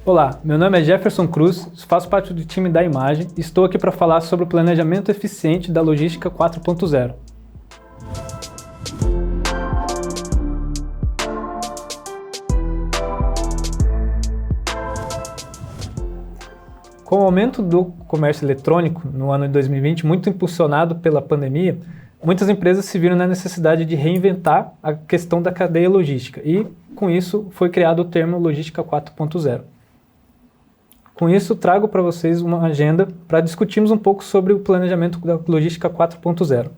Olá, meu nome é Jefferson Cruz, faço parte do time da Imagem e estou aqui para falar sobre o planejamento eficiente da logística 4.0. Com o aumento do comércio eletrônico no ano de 2020, muito impulsionado pela pandemia, muitas empresas se viram na necessidade de reinventar a questão da cadeia logística e, com isso, foi criado o termo Logística 4.0. Com isso, trago para vocês uma agenda para discutirmos um pouco sobre o planejamento da Logística 4.0.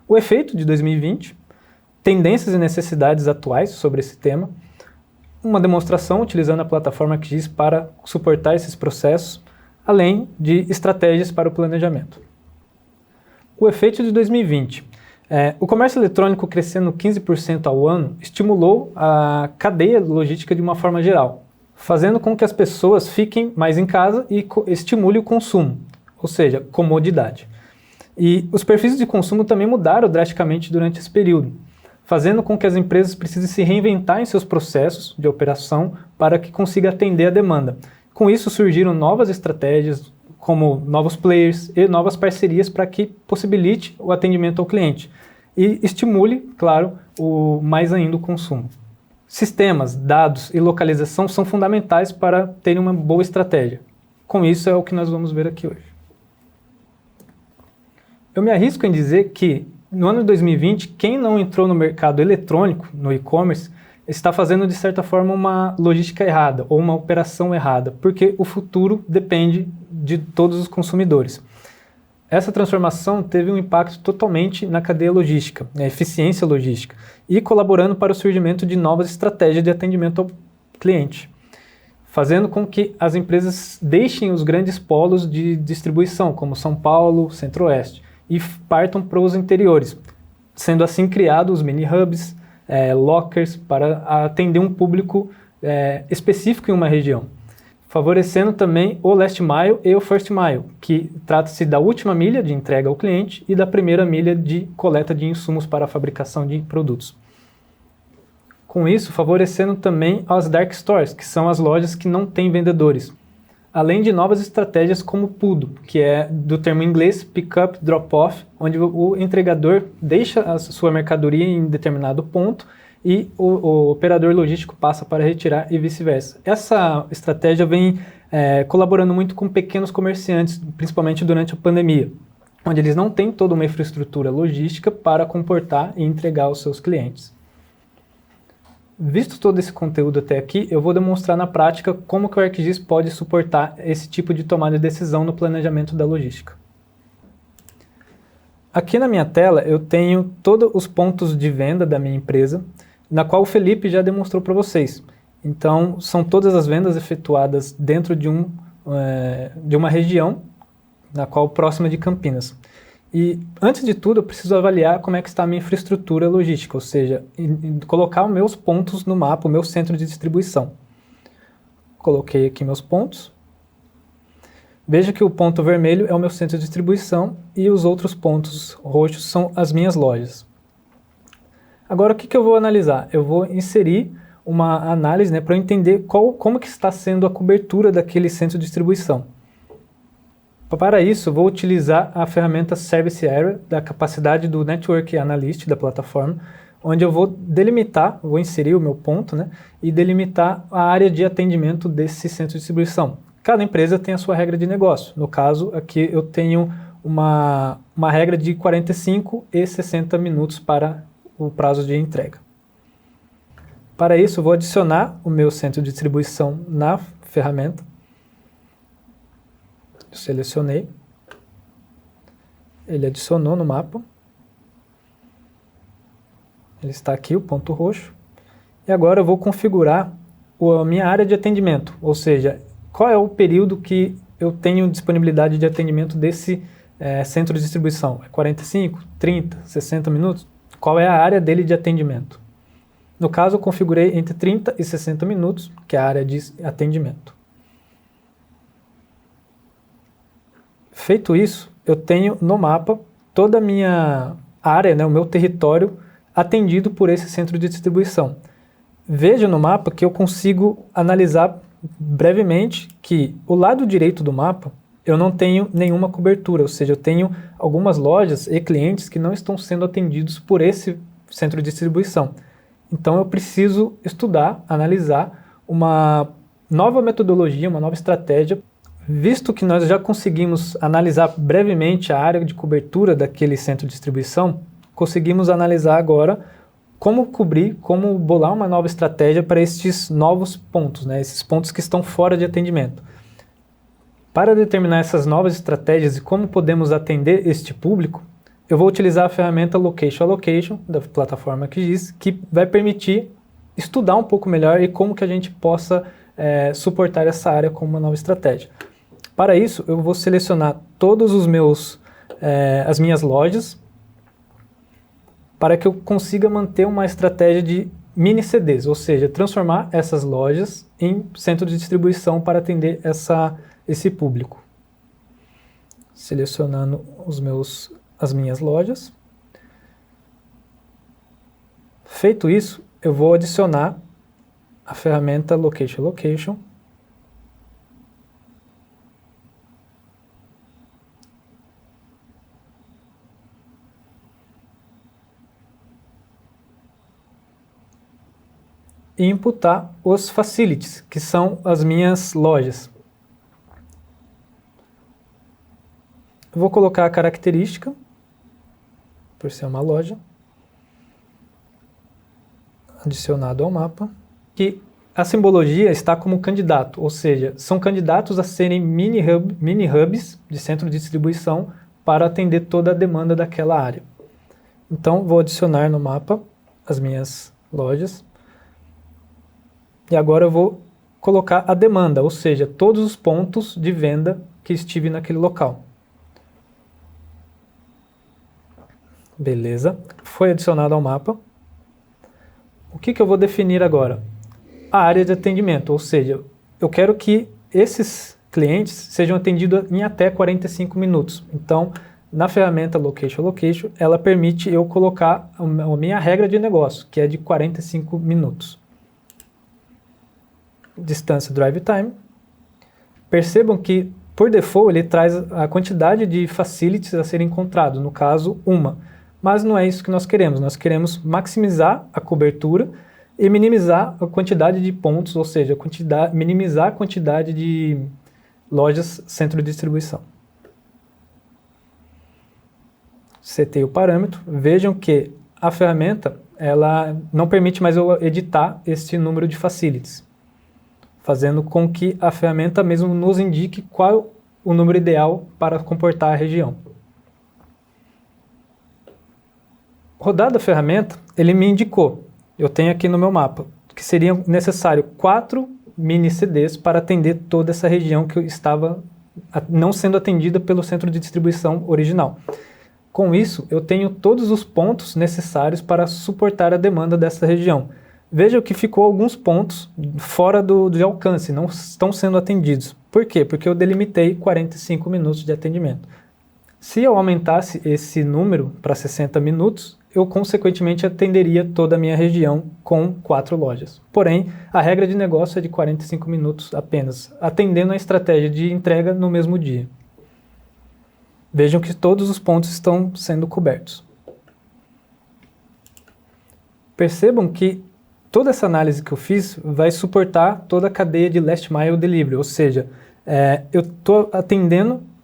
O efeito de 2020, tendências e necessidades atuais sobre esse tema, uma demonstração utilizando a plataforma ArcGIS para suportar esses processos, além de estratégias para o planejamento. O efeito de 2020. O comércio eletrônico crescendo 15% ao ano estimulou a cadeia logística de uma forma geral, fazendo com que as pessoas fiquem mais em casa e estimule o consumo, ou seja, comodidade. E os perfis de consumo também mudaram drasticamente durante esse período, fazendo com que as empresas precisem se reinventar em seus processos de operação para que consiga atender a demanda. Com isso surgiram novas estratégias, como novos players e novas parcerias para que possibilite o atendimento ao cliente e estimule, claro, mais ainda o consumo. Sistemas, dados e localização são fundamentais para terem uma boa estratégia. Com isso é o que nós vamos ver aqui hoje. Eu me arrisco em dizer que, no ano de 2020, quem não entrou no mercado eletrônico, no e-commerce, está fazendo, de certa forma, uma logística errada ou uma operação errada, porque o futuro depende de todos os consumidores. Essa transformação teve um impacto totalmente na cadeia logística, na eficiência logística, e colaborando para o surgimento de novas estratégias de atendimento ao cliente, fazendo com que as empresas deixem os grandes polos de distribuição, como São Paulo, Centro-Oeste, e partam para os interiores, sendo assim criados os mini-hubs, lockers, para atender um público específico em uma região, favorecendo também o last mile e o first mile, que trata-se da última milha de entrega ao cliente e da primeira milha de coleta de insumos para a fabricação de produtos. Com isso, favorecendo também as dark stores, que são as lojas que não têm vendedores, além de novas estratégias como o PUDO, que é do termo em inglês Pick Up, Drop Off, onde o entregador deixa a sua mercadoria em determinado ponto e o operador logístico passa para retirar e vice-versa. Essa estratégia vem colaborando muito com pequenos comerciantes, principalmente durante a pandemia, onde eles não têm toda uma infraestrutura logística para comportar e entregar aos seus clientes. Visto todo esse conteúdo até aqui, eu vou demonstrar na prática como que o ArcGIS pode suportar esse tipo de tomada de decisão no planejamento da logística. Aqui na minha tela eu tenho todos os pontos de venda da minha empresa, na qual o Felipe já demonstrou para vocês. Então, são todas as vendas efetuadas dentro de uma região, na qual próxima de Campinas. E, antes de tudo, eu preciso avaliar como é que está a minha infraestrutura logística, ou seja, colocar os meus pontos no mapa, o meu centro de distribuição. Coloquei aqui meus pontos. Veja que o ponto vermelho é o meu centro de distribuição e os outros pontos roxos são as minhas lojas. Agora, o que eu vou analisar? Eu vou inserir uma análise, para eu entender como que está sendo a cobertura daquele centro de distribuição. Para isso, eu vou utilizar a ferramenta Service Area, da capacidade do Network Analyst da plataforma, onde eu vou delimitar, vou inserir o meu ponto, e delimitar a área de atendimento desse centro de distribuição. Cada empresa tem a sua regra de negócio. No caso, aqui eu tenho uma regra de 45 e 60 minutos para o prazo de entrega. Para isso, eu vou adicionar o meu centro de distribuição na ferramenta. Selecionei. Ele adicionou no mapa. Ele está aqui, o ponto roxo. E agora eu vou configurar a minha área de atendimento, ou seja, qual é o período que eu tenho disponibilidade de atendimento desse centro de distribuição? É 45, 30, 60 minutos? Qual é a área dele de atendimento? No caso, eu configurei entre 30 e 60 minutos, que é a área de atendimento. Feito isso, eu tenho no mapa toda a minha área, o meu território, atendido por esse centro de distribuição. Veja no mapa que eu consigo analisar brevemente que o lado direito do mapa eu não tenho nenhuma cobertura, ou seja, eu tenho algumas lojas e clientes que não estão sendo atendidos por esse centro de distribuição. Então eu preciso estudar, analisar uma nova metodologia, uma nova estratégia, visto que nós já conseguimos analisar brevemente a área de cobertura daquele centro de distribuição, conseguimos analisar agora como cobrir, como bolar uma nova estratégia para estes novos pontos, né, esses pontos que estão fora de atendimento. Para determinar essas novas estratégias e como podemos atender este público, eu vou utilizar a ferramenta Location Allocation, da plataforma QGIS, que vai permitir estudar um pouco melhor e como que a gente possa suportar essa área como uma nova estratégia. Para isso, eu vou selecionar todos os as minhas lojas, para que eu consiga manter uma estratégia de mini CDs, ou seja, transformar essas lojas em centro de distribuição para atender esse público. Selecionando as minhas lojas. Feito isso, eu vou adicionar a ferramenta Location Allocation. E imputar os facilities, que são as minhas lojas. Eu vou colocar a característica, por ser uma loja, adicionado ao mapa, que a simbologia está como candidato, ou seja, são candidatos a serem mini hubs de centro de distribuição para atender toda a demanda daquela área. Então, vou adicionar no mapa as minhas lojas. E agora eu vou colocar a demanda, ou seja, todos os pontos de venda que estive naquele local. Beleza, foi adicionado ao mapa. O que eu vou definir agora? A área de atendimento, ou seja, eu quero que esses clientes sejam atendidos em até 45 minutos. Então, na ferramenta Location Allocation, ela permite eu colocar a minha regra de negócio, que é de 45 minutos. Distância Drive Time. Percebam que, por default, ele traz a quantidade de facilities a serem encontrados, no caso, uma. Mas não é isso que nós queremos maximizar a cobertura e minimizar a quantidade de pontos, ou seja, minimizar a quantidade de lojas centro de distribuição. Setei o parâmetro, vejam que a ferramenta ela não permite mais eu editar este número de facilities, fazendo com que a ferramenta mesmo nos indique qual o número ideal para comportar a região. Rodada a ferramenta, ele me indicou, eu tenho aqui no meu mapa, que seria necessário 4 mini CDs para atender toda essa região que eu estava não sendo atendida pelo centro de distribuição original. Com isso, eu tenho todos os pontos necessários para suportar a demanda dessa região. Veja que ficou alguns pontos fora de alcance, não estão sendo atendidos. Por quê? Porque eu delimitei 45 minutos de atendimento. Se eu aumentasse esse número para 60 minutos, eu consequentemente atenderia toda a minha região com 4 lojas. Porém, a regra de negócio é de 45 minutos apenas, atendendo a estratégia de entrega no mesmo dia. Vejam que todos os pontos estão sendo cobertos. Percebam que toda essa análise que eu fiz vai suportar toda a cadeia de Last Mile Delivery, ou seja, eu estou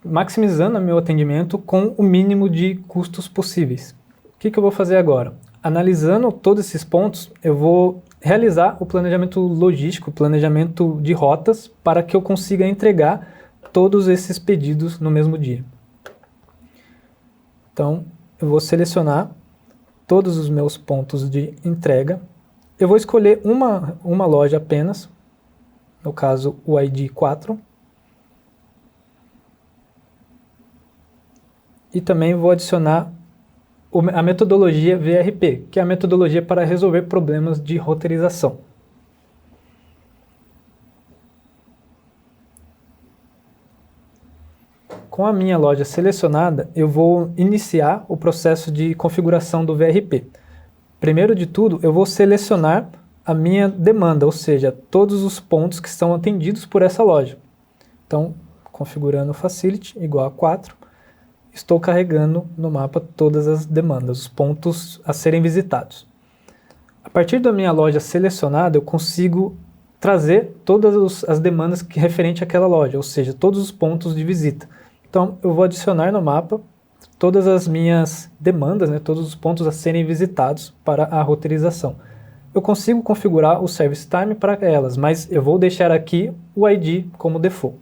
maximizando o meu atendimento com o mínimo de custos possíveis. O que eu vou fazer agora? Analisando todos esses pontos, eu vou realizar o planejamento logístico, o planejamento de rotas, para que eu consiga entregar todos esses pedidos no mesmo dia. Então, eu vou selecionar todos os meus pontos de entrega. Eu vou escolher uma loja apenas, no caso o ID 4. E também vou adicionar a metodologia VRP, que é a metodologia para resolver problemas de roteirização. Com a minha loja selecionada, eu vou iniciar o processo de configuração do VRP. Primeiro de tudo, eu vou selecionar a minha demanda, ou seja, todos os pontos que são atendidos por essa loja. Então, configurando o Facility igual a 4, estou carregando no mapa todas as demandas, os pontos a serem visitados. A partir da minha loja selecionada, eu consigo trazer todas as demandas que referente àquela loja, ou seja, todos os pontos de visita. Então, eu vou adicionar no mapa todas as minhas demandas, né, todos os pontos a serem visitados para a roteirização. Eu consigo configurar o Service Time para elas, mas eu vou deixar aqui o ID como default.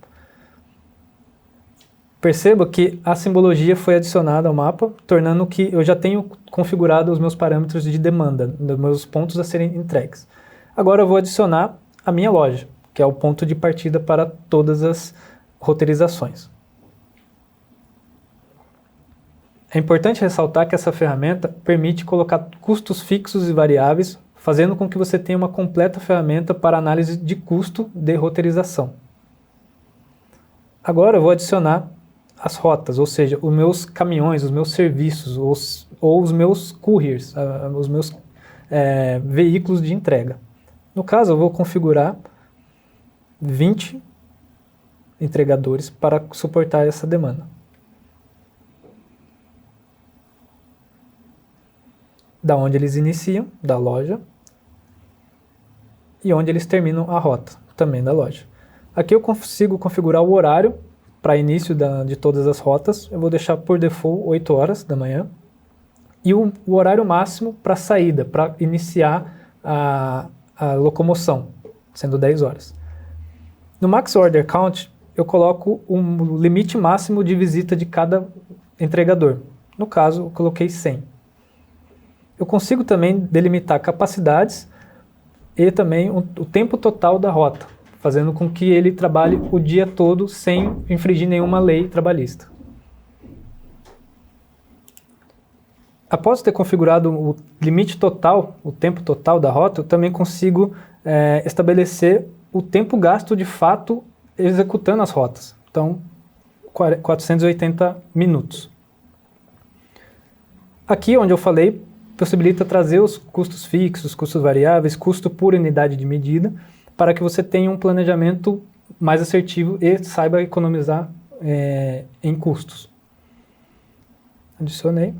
Perceba que a simbologia foi adicionada ao mapa, tornando que eu já tenho configurado os meus parâmetros de demanda, dos meus pontos a serem entregues. Agora eu vou adicionar a minha loja, que é o ponto de partida para todas as roteirizações. É importante ressaltar que essa ferramenta permite colocar custos fixos e variáveis, fazendo com que você tenha uma completa ferramenta para análise de custo de roteirização. Agora eu vou adicionar as rotas, ou seja, os meus caminhões, os meus serviços, ou os meus couriers, os meus veículos de entrega. No caso, eu vou configurar 20 entregadores para suportar essa demanda. Da onde eles iniciam, da loja, e onde eles terminam a rota, também da loja. Aqui eu consigo configurar o horário para início de todas as rotas. Eu vou deixar por default 8 horas da manhã. E o horário máximo para saída, para iniciar a locomoção, sendo 10 horas. No Max Order Count, eu coloco um limite máximo de visita de cada entregador. No caso, eu coloquei 100. Eu consigo também delimitar capacidades e também o tempo total da rota, fazendo com que ele trabalhe o dia todo sem infringir nenhuma lei trabalhista. Após ter configurado o limite total, o tempo total da rota, eu também consigo estabelecer o tempo gasto de fato executando as rotas. Então, 480 minutos. Aqui onde eu falei, possibilita trazer os custos fixos, custos variáveis, custo por unidade de medida, para que você tenha um planejamento mais assertivo e saiba economizar em custos. Adicionei.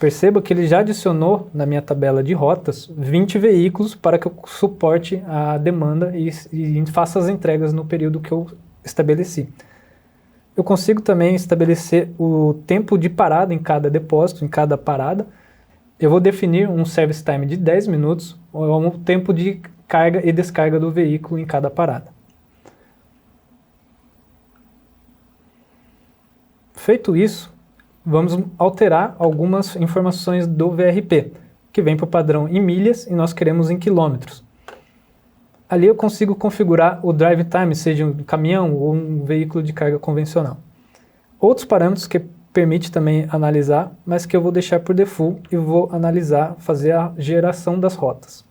Perceba que ele já adicionou na minha tabela de rotas 20 veículos para que eu suporte a demanda e faça as entregas no período que eu estabeleci. Eu consigo também estabelecer o tempo de parada em cada depósito, em cada parada. Eu vou definir um service time de 10 minutos, ou um tempo de carga e descarga do veículo em cada parada. Feito isso, vamos alterar algumas informações do VRP, que vem para o padrão em milhas e nós queremos em quilômetros. Ali eu consigo configurar o drive time, seja um caminhão ou um veículo de carga convencional. Outros parâmetros que permite também analisar, mas que eu vou deixar por default e vou analisar, fazer a geração das rotas.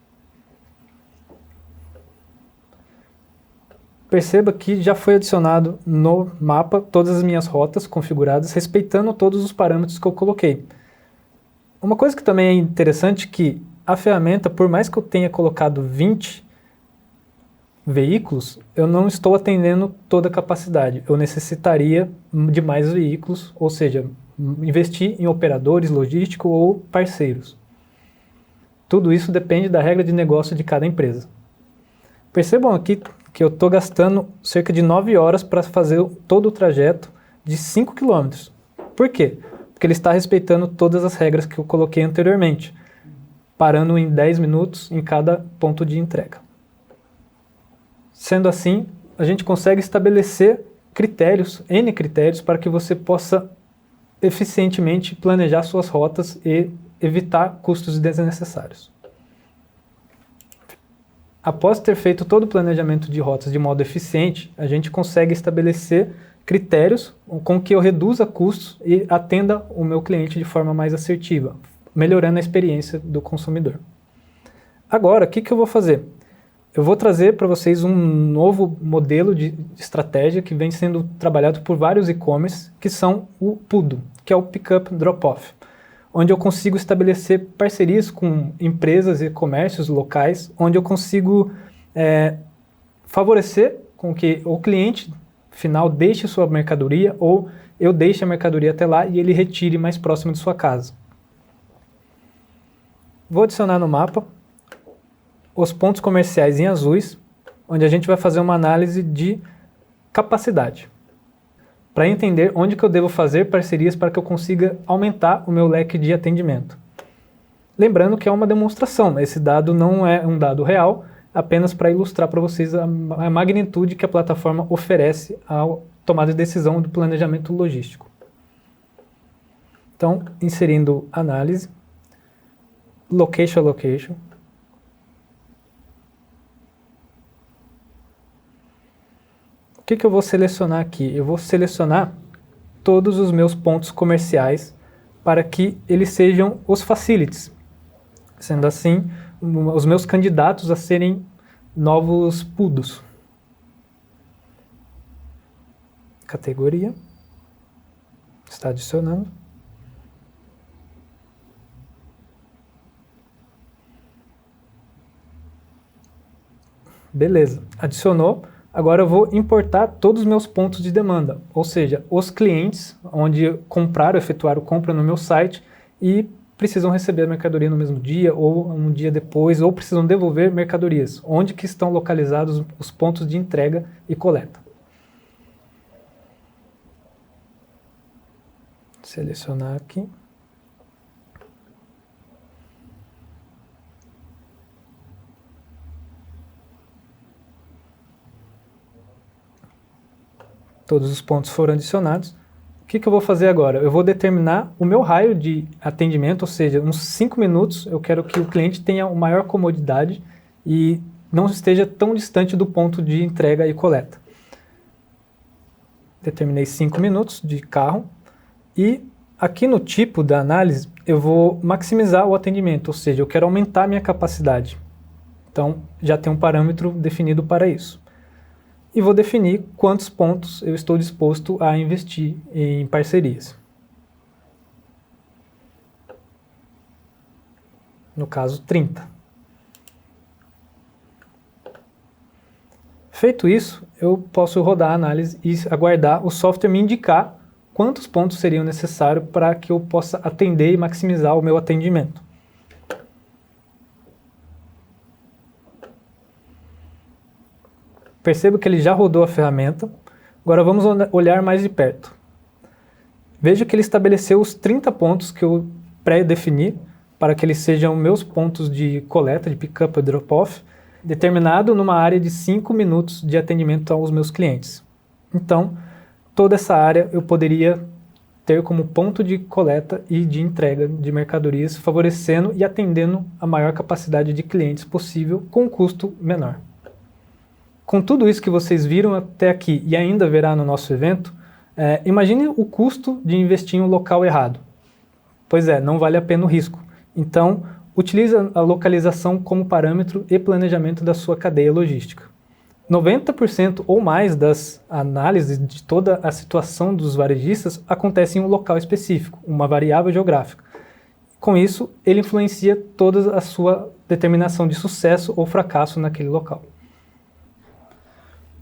Perceba que já foi adicionado no mapa todas as minhas rotas configuradas, respeitando todos os parâmetros que eu coloquei. Uma coisa que também é interessante é que a ferramenta, por mais que eu tenha colocado 20 veículos, eu não estou atendendo toda a capacidade. Eu necessitaria de mais veículos, ou seja, investir em operadores logísticos ou parceiros. Tudo isso depende da regra de negócio de cada empresa. Percebam aqui que eu estou gastando cerca de 9 horas para fazer todo o trajeto de 5 km. Por quê? Porque ele está respeitando todas as regras que eu coloquei anteriormente, parando em 10 minutos em cada ponto de entrega. Sendo assim, a gente consegue estabelecer critérios, N critérios, para que você possa eficientemente planejar suas rotas e evitar custos desnecessários. Após ter feito todo o planejamento de rotas de modo eficiente, a gente consegue estabelecer critérios com que eu reduza custos e atenda o meu cliente de forma mais assertiva, melhorando a experiência do consumidor. Agora, o que eu vou fazer? Eu vou trazer para vocês um novo modelo de estratégia que vem sendo trabalhado por vários e-commerce, que são o PUDO, que é o Pickup Drop-Off. onde eu consigo estabelecer parcerias com empresas e comércios locais, onde eu consigo favorecer com que o cliente final deixe sua mercadoria ou eu deixe a mercadoria até lá e ele retire mais próximo de sua casa. Vou adicionar no mapa os pontos comerciais em azuis, onde a gente vai fazer uma análise de capacidade, para entender onde que eu devo fazer parcerias para que eu consiga aumentar o meu leque de atendimento. Lembrando que é uma demonstração, esse dado não é um dado real, apenas para ilustrar para vocês a magnitude que a plataforma oferece à tomada de decisão do planejamento logístico. Então, inserindo análise, location. O que eu vou selecionar aqui? Eu vou selecionar todos os meus pontos comerciais para que eles sejam os facilities. Sendo assim, os meus candidatos a serem novos PUDOs. Categoria. Está adicionando. Beleza, adicionou. Agora eu vou importar todos os meus pontos de demanda, ou seja, os clientes onde compraram, efetuaram compra no meu site e precisam receber a mercadoria no mesmo dia ou um dia depois, ou precisam devolver mercadorias, onde que estão localizados os pontos de entrega e coleta. Selecionar aqui. Todos os pontos foram adicionados. O que eu vou fazer agora? Eu vou determinar o meu raio de atendimento, ou seja, uns 5 minutos, eu quero que o cliente tenha uma maior comodidade e não esteja tão distante do ponto de entrega e coleta. Determinei 5 minutos de carro e aqui no tipo da análise eu vou maximizar o atendimento, ou seja, eu quero aumentar a minha capacidade. Então já tem um parâmetro definido para isso. E vou definir quantos pontos eu estou disposto a investir em parcerias. No caso, 30. Feito isso, eu posso rodar a análise e aguardar o software me indicar quantos pontos seriam necessários para que eu possa atender e maximizar o meu atendimento. Percebo que ele já rodou a ferramenta. Agora vamos olhar mais de perto. Vejo que ele estabeleceu os 30 pontos que eu pré-defini para que eles sejam meus pontos de coleta, de pick-up e drop-off, determinado numa área de 5 minutos de atendimento aos meus clientes. Então, toda essa área eu poderia ter como ponto de coleta e de entrega de mercadorias, favorecendo e atendendo a maior capacidade de clientes possível com um custo menor. Com tudo isso que vocês viram até aqui e ainda verá no nosso evento, imagine o custo de investir em um local errado. Pois é, não vale a pena o risco. Então, utilize a localização como parâmetro e planejamento da sua cadeia logística. 90% ou mais das análises de toda a situação dos varejistas acontece em um local específico, uma variável geográfica. Com isso, ele influencia toda a sua determinação de sucesso ou fracasso naquele local.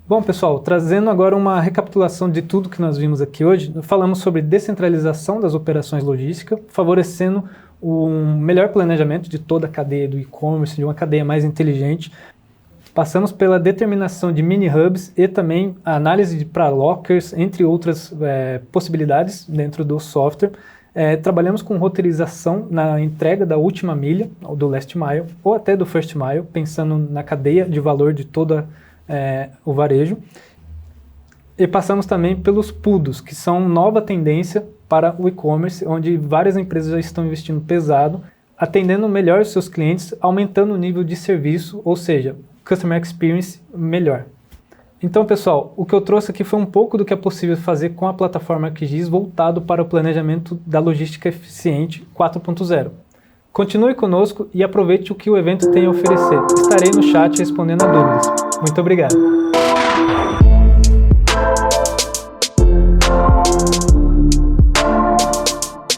Bom, pessoal, trazendo agora uma recapitulação de tudo que nós vimos aqui hoje, falamos sobre descentralização das operações logísticas, favorecendo um melhor planejamento de toda a cadeia do e-commerce, de uma cadeia mais inteligente. Passamos pela determinação de mini-hubs e também a análise para lockers, entre outras possibilidades dentro do software. Trabalhamos com roteirização na entrega da última milha, ou do last mile, ou até do first mile, pensando na cadeia de valor de toda o varejo. E passamos também pelos PUDOs, que são nova tendência para o e-commerce, onde várias empresas já estão investindo pesado, atendendo melhor os seus clientes, aumentando o nível de serviço, ou seja, Customer Experience melhor. Então, pessoal, o que eu trouxe aqui foi um pouco do que é possível fazer com a plataforma ArcGIS voltado para o planejamento da logística eficiente 4.0. Continue conosco e aproveite o que o evento tem a oferecer. Estarei no chat respondendo a dúvidas. Muito obrigado.